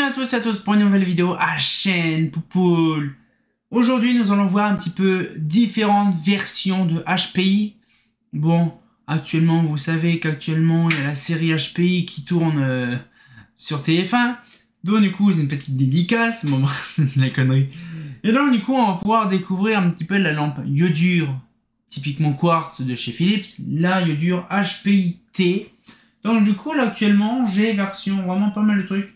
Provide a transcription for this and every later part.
à tous et à tous pour une nouvelle vidéo à chaîne Poupoule. Aujourd'hui nous allons voir un petit peu différentes versions de HPI. Bon, actuellement vous savez qu'actuellement il y a la série HPI qui tourne sur TF1. Donc du coup c'est une petite dédicace, bon c'est de la connerie. Et donc du coup on va pouvoir découvrir un petit peu la lampe iodure, typiquement quartz de chez Philips, la iodure HPI-T. Donc du coup là actuellement j'ai version vraiment pas mal de trucs.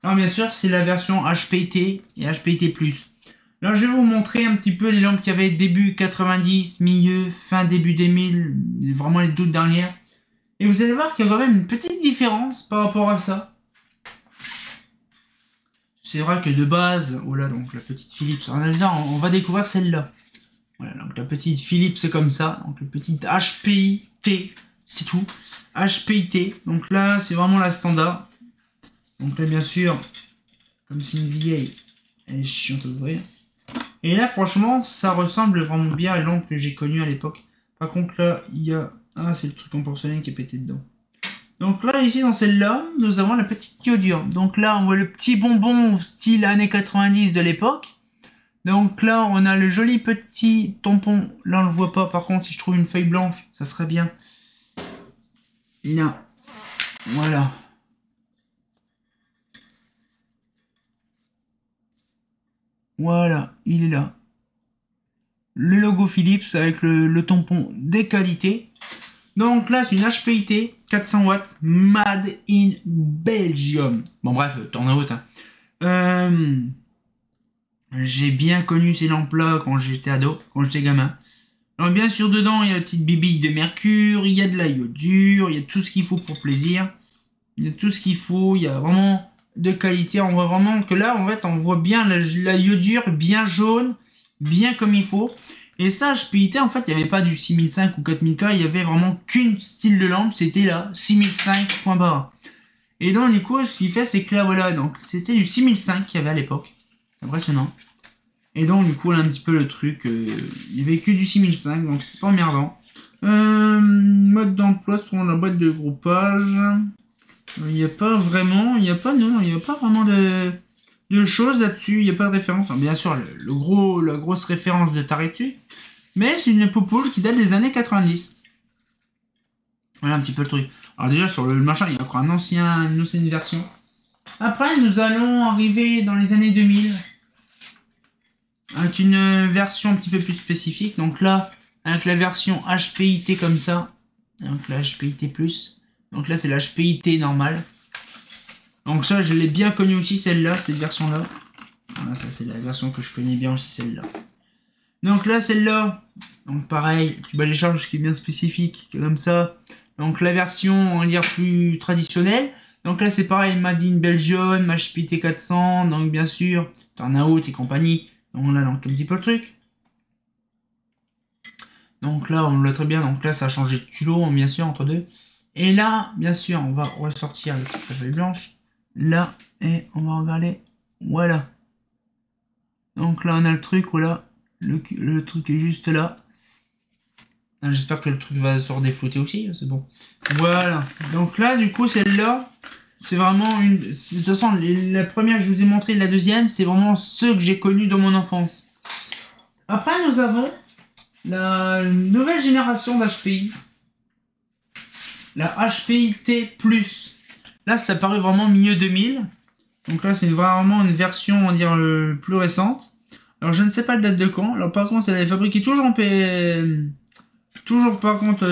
Alors bien sûr c'est la version HPI-T et HPI-T+. Alors je vais vous montrer un petit peu les lampes qu'il y avait début 90, milieu, fin début 2000, vraiment les toutes dernières. Et vous allez voir qu'il y a quand même une petite différence par rapport à ça. C'est vrai que de base, voilà donc la petite Philips, on va découvrir celle-là. Voilà donc la petite Philips c'est comme ça, donc le petit HPI-T, c'est tout. HPI-T, donc là c'est vraiment la standard. Donc là bien sûr, comme c'est une vieille, elle est chiante à ouvrir. Et là franchement ça ressemble vraiment bien à l'ample que j'ai connu à l'époque. Par contre là il y a... Ah c'est le truc en porcelaine qui est pété dedans. Donc là ici dans celle-là, nous avons la petite iodure. Donc là on voit le petit bonbon style années 90 de l'époque. Donc là on a le joli petit tampon. Là on le voit pas, par contre si je trouve une feuille blanche, ça serait bien. Là, voilà. Voilà, il est là. Le logo Philips avec le tampon des qualités. Donc là, c'est une HPI-T 400 watts, made in Belgium. Bon bref, tourne en haute. J'ai bien connu ces lampes-là quand j'étais ado, quand j'étais gamin. Alors bien sûr, dedans, il y a une petite bibille de mercure, il y a de la iodure, il y a tout ce qu'il faut pour plaisir. Il y a tout ce qu'il faut, il y a vraiment de qualité. On voit vraiment que là, en fait, on voit bien la iodure bien jaune, bien comme il faut. Et ça, HPI-T, en fait, il n'y avait pas du 6005 ou 4000K, il y avait vraiment qu'une style de lampe, c'était là, 6005, point barre. Et donc, du coup, ce qu'il fait, c'est que là, voilà, donc, c'était du 6005 qu'il y avait à l'époque. C'est impressionnant. Et donc, du coup, là, un petit peu le truc, il n'y avait que du 6005, donc c'est pas emmerdant. Mode d'emploi sur la boîte de groupage. Il n'y a pas vraiment, il n'y a pas vraiment de choses là-dessus, il n'y a pas de référence. Alors, bien sûr, la grosse référence de Taretu, mais c'est une poupoule qui date des années 90. Voilà un petit peu le truc. Alors déjà, sur le machin, il y a encore une ancienne version. Après, nous allons arriver dans les années 2000, avec une version un petit peu plus spécifique. Donc là, avec la version HPI-T comme ça, donc la HPI-T+. Donc là, c'est la HPI-T normale. Donc ça, je l'ai bien connu aussi, celle-là, cette version-là. Voilà, ça, c'est la version que je connais bien aussi, celle-là. Donc là, celle-là, donc pareil, tu bats les charges qui est bien spécifique, comme ça. Donc la version, on va dire, plus traditionnelle. Donc là, c'est pareil, Made in Belgium, HPI-T 400, donc bien sûr, Turnout et compagnie. Donc là, donc un petit peu le truc. Donc là, on l'a très bien. Donc là, ça a changé de culot, bien sûr, entre deux. Et là, bien sûr, on va ressortir la petite feuille blanche. Là, et on va regarder. Voilà. Donc là, on a le truc, voilà. Le truc est juste là. J'espère que le truc va se redéflouter aussi, c'est bon. Voilà. Donc là, du coup, celle-là, c'est vraiment une... De toute façon, la première, je vous ai montré, la deuxième, c'est vraiment ceux que j'ai connus dans mon enfance. Après, nous avons la nouvelle génération d'HPI. La HPI-T+. Là, ça paraît vraiment milieu 2000. Donc là, c'est vraiment une version, on va dire, plus récente. Alors, je ne sais pas la date de quand. Alors, par contre, elle est fabriquée toujours en toujours, par contre,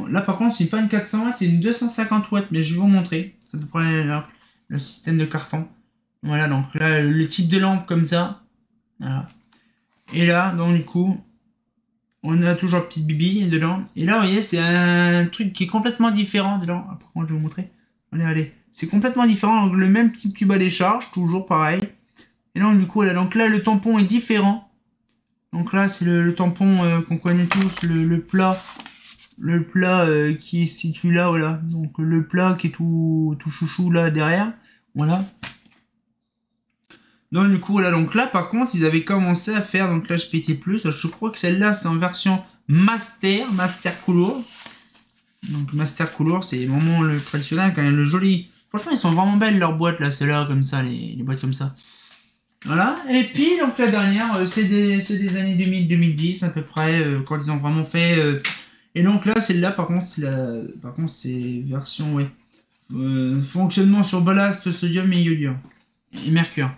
Là, par contre, c'est pas une 400 watts, c'est une 250 watts. Mais je vais vous montrer. C'est à peu près le système de carton. Voilà, donc là, le type de lampe comme ça. Voilà. Et là, donc, du coup... On a toujours une petite bibille dedans. Et là, vous voyez, c'est un truc qui est complètement différent dedans. Ah, par contre, je vais vous montrer. Allez. C'est complètement différent. Donc, le même type tube à décharge, toujours pareil. Et donc, du coup, donc là, le tampon est différent. Donc là, c'est le tampon qu'on connaît tous, le plat. Le plat qui est situé là, voilà. Donc, le plat qui est tout chouchou là derrière. Voilà. Donc du coup voilà, donc là par contre ils avaient commencé à faire donc l'HPT+, je crois que celle-là c'est en version master couleur. Donc Master Couleur, c'est vraiment le traditionnel, quand même le joli. Franchement, ils sont vraiment belles leurs boîtes là, ceux-là, comme ça, les boîtes comme ça. Voilà, et puis donc la dernière, c'est des années 2000-2010 à peu près, quand ils ont vraiment fait. Et donc là, celle-là, par contre, c'est version, ouais. Fonctionnement sur ballast, sodium et iodure. Et mercure.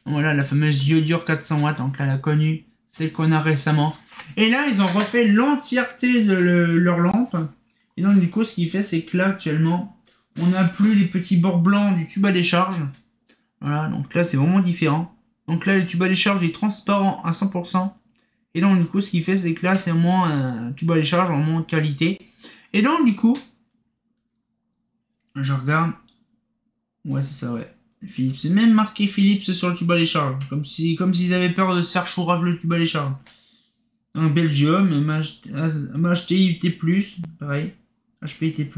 Voilà, la fameuse iodure 400 watts, donc là, la connue, celle qu'on a récemment. Et là, ils ont refait l'entièreté de leur lampe. Et donc, du coup, ce qui fait, c'est que là, actuellement, on n'a plus les petits bords blancs du tube à décharge. Voilà, donc là, c'est vraiment différent. Donc là, le tube à décharge est transparent à 100%. Et donc, du coup, ce qui fait, c'est que là, c'est vraiment un tube à décharge vraiment de qualité. Et donc, du coup, je regarde. Ouais, c'est ça, ouais. Philips. C'est même marqué Philips sur le tube à décharge. Comme s'ils avaient peur de se faire chourave le tube à décharge. Un Belgium, HTI T+, pareil. HP T+.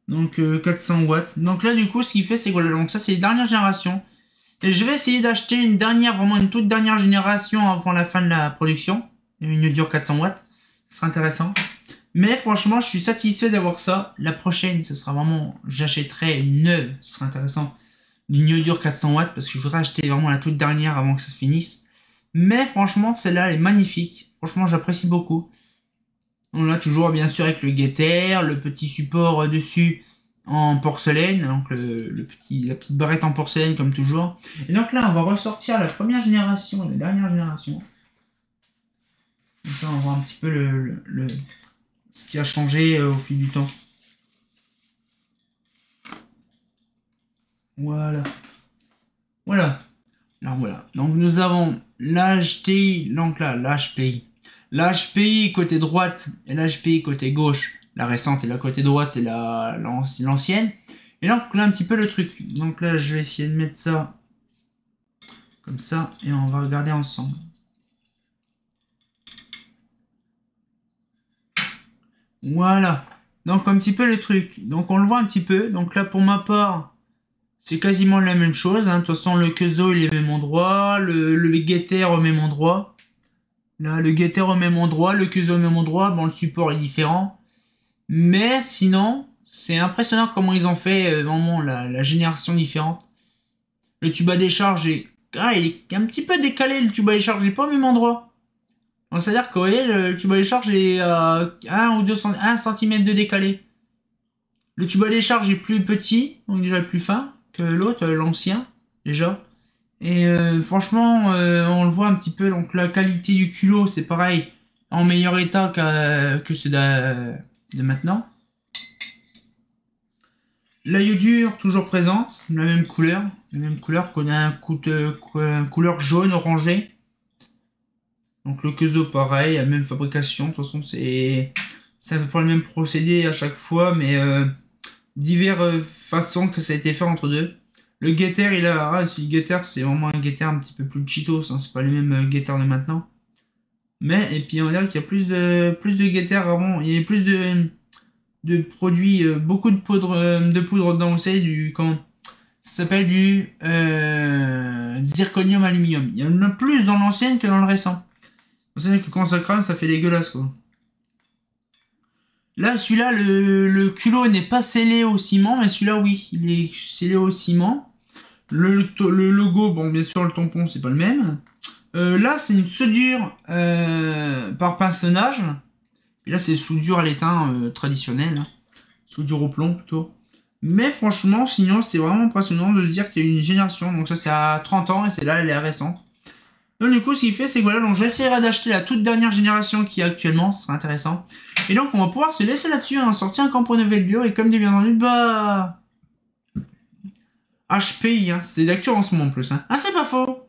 Donc 400 watts. Donc là, du coup, ce qui fait, c'est que voilà, donc ça, c'est les dernières générations. Et je vais essayer d'acheter vraiment une toute dernière génération avant la fin de la production. Une dure 400 watts. Ce sera intéressant. Mais franchement, je suis satisfait d'avoir ça. La prochaine, ce sera vraiment, j'achèterai une neuve. Ce sera intéressant. Une dure 400 watts parce que je voudrais acheter vraiment la toute dernière avant que ça se finisse. Mais franchement, celle-là, elle est magnifique. Franchement, j'apprécie beaucoup. On l'a toujours, bien sûr, avec le Getter, le petit support dessus en porcelaine, donc la petite barrette en porcelaine comme toujours. Et donc là, on va ressortir la première génération et la dernière génération. Comme ça, on va voir un petit peu ce qui a changé au fil du temps. Voilà. Voilà. Alors voilà. Donc nous avons l'HTI, donc là, l'HPI. L'HPI côté droite et l'HPI côté gauche. La récente et la côté droite, c'est l'ancienne. Et donc là, un petit peu le truc. Donc là, je vais essayer de mettre ça comme ça. Et on va regarder ensemble. Voilà. Donc un petit peu le truc. Donc on le voit un petit peu. Donc là, pour ma part, c'est quasiment la même chose. De toute façon, le Kezo, il est au même endroit. Le Getter au même endroit. Là, le Getter au même endroit. Le Kezo au même endroit. Bon, le support est différent. Mais sinon, c'est impressionnant comment ils ont fait vraiment la génération différente. Le tube à décharge est... Ah, il est un petit peu décalé, le tube à décharge. Il n'est pas au même endroit. Donc, c'est-à-dire que, vous voyez, le tube à décharge est à 1 cm de décalé. Le tube à décharge est plus petit, donc déjà plus fin que l'autre, l'ancien, déjà. Et franchement, on le voit un petit peu. Donc, la qualité du culot, c'est pareil, en meilleur état que ceux de maintenant. La iodure toujours présente, la même couleur qu'on a un couleur jaune orangé. Donc le Kezo pareil, la même fabrication, de toute façon c'est à peu près le même procédé à chaque fois, mais diverses façons que ça a été fait entre deux. Le Getter, le Getter c'est vraiment un Getter un petit peu plus cheatos, hein, c'est pas les mêmes Getter de maintenant. Mais, et puis on va dire qu'il y a plus de Getter avant, il y a plus de produits, beaucoup de poudre dedans, vous savez, ça s'appelle du zirconium aluminium. Il y en a plus dans l'ancienne que dans le récent. Vous savez que quand ça crame, ça fait dégueulasse, quoi. Là, celui-là, le culot n'est pas scellé au ciment, mais celui-là, oui, il est scellé au ciment. Le logo, bon, bien sûr, le tampon, c'est pas le même. Là, c'est une soudure par pinçonnage. Et là, c'est soudure à l'étain traditionnelle. Hein. Soudure au plomb, plutôt. Mais franchement, sinon, c'est vraiment impressionnant de se dire qu'il y a une génération. Donc ça, c'est à 30 ans et c'est là, elle est récente. Donc du coup, ce qu'il fait, c'est que voilà, donc j'essaierai d'acheter la toute dernière génération qui est actuellement. Ce sera intéressant. Et donc, on va pouvoir se laisser là-dessus, hein, sortir un campo Noveldur. Et comme dit bien entendu, bah... HPI, hein, c'est d'actu en ce moment en plus. Hein. Ah, c'est pas faux.